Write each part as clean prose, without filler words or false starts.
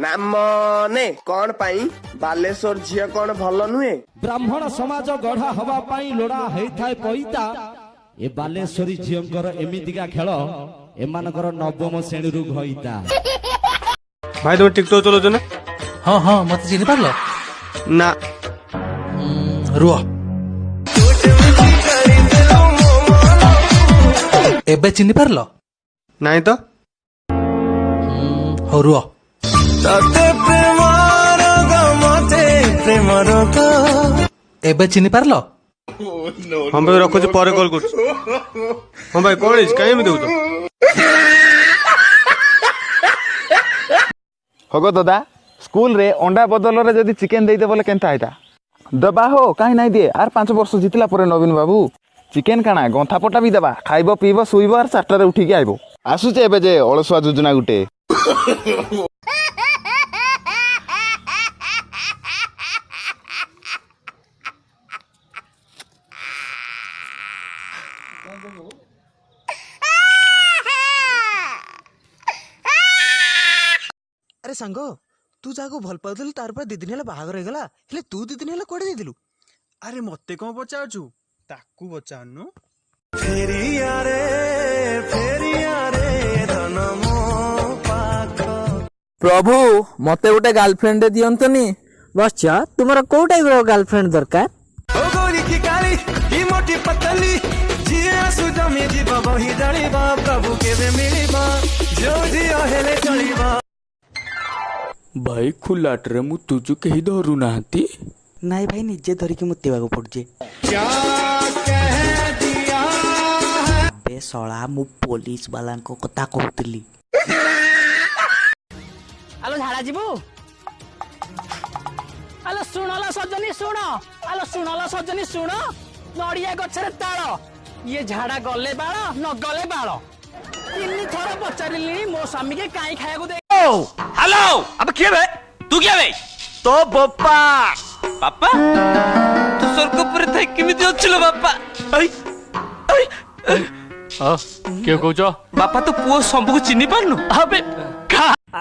नाम ने कौन पाई बालेश्वर झियो कौन भल नुहे ब्राह्मण समाज गढ़ा हवा पाई लोड़ा हेइथाय पइता ए बालेश्वरी झियोंकर एमितिका खेल एमानकर नवम श्रेणी रु घइता। भाई तुम टिकटॉक चलो ना? हाँ हाँ मत चिन्ह पारल ना रुह एबे चिन्ह पारल नहीं तो हो रुह एबे चिन्ह पारल हम भाई रखुच पर कॉल कर। हाँ भाई कौन कहीं भी दौच होगो दादा स्कूल रे अंडा बदल रे जदी चिकेन देते बोले केनता आइता दबा हो कहीं नहीं दिए आर 5 वर्ष जितला परे नवीन बाबू चिकेन काना गंथा पटा भी दबा खाइबो पीबो सुइबो आर 4टा रे उठी के आइबो आसुचे एबे जे अलसुआ योजना गुटे। अरे सांग तू जाको भल पाउलु तार पर 2 दिन हेला बाहागर हो गला हेले तू 2 दिन हेला कोडे देदिलु। अरे मते कौन पचाउछु ताकू बचानु प्रभु मते गोटे गर्लफ्रेंड दियंतनी बच्चा तुमरा को टाइप रो गर्लफ्रेंड दरकार ओ गोरी की काली की मोटी पतली जिए सुजा में जीवा वही जळीबा प्रभु केबे मिलिबा जो जियो हेले चळीबा। भाई खुलाटरे मु तुझु कही धरू नाहती नाई भाई निजे धरिकी मुतेबाको पड़ुजे बे सळा मु पुलिस वाला को कथा कहतली। आलो झाड़ा जीवु आलो सुनला सजनी सुन आलो सुनला सजनी सुन नड़िया गछरे ताଳ ये झाड़ा गले बाळ न गले बाळ 3 थर पचारिली मो स्वामी के काई खाया दे। हेलो अब क्या बे तू क्या बे तो बापा बापा तू स्वर्ग पर थे किमिति अछलो बापा आई आई के कहूच बापा तो पुओ संभू चिन्ह पारनु अबे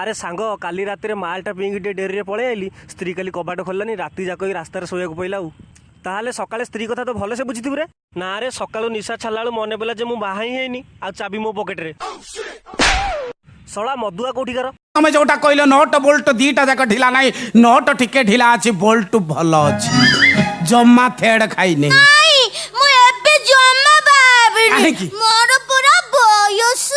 अरे सांग काली रात मालटा पिंग डेरी पड़े आईली स्त्री काली कबाट खोललानी राति जाक रास्तार शोक पड़ा ताहले सकाळे स्त्री कथा तो भले से बुझी रे ना रे सकाळु निशा छाला मन पड़ा जे मु बाहा ही हेनी आ चाबी मो पॉकेट रे सला मधुआ कोठिकार तमे जोटा कहलो नट बोल्ट दीटा जाक ढिला नाही नट ठीके ढिला अछि बोल्ट भल अछि जम्मा थेड़ खाई नहीं मु एबे जम्मा बाबी मोर पूरा बयस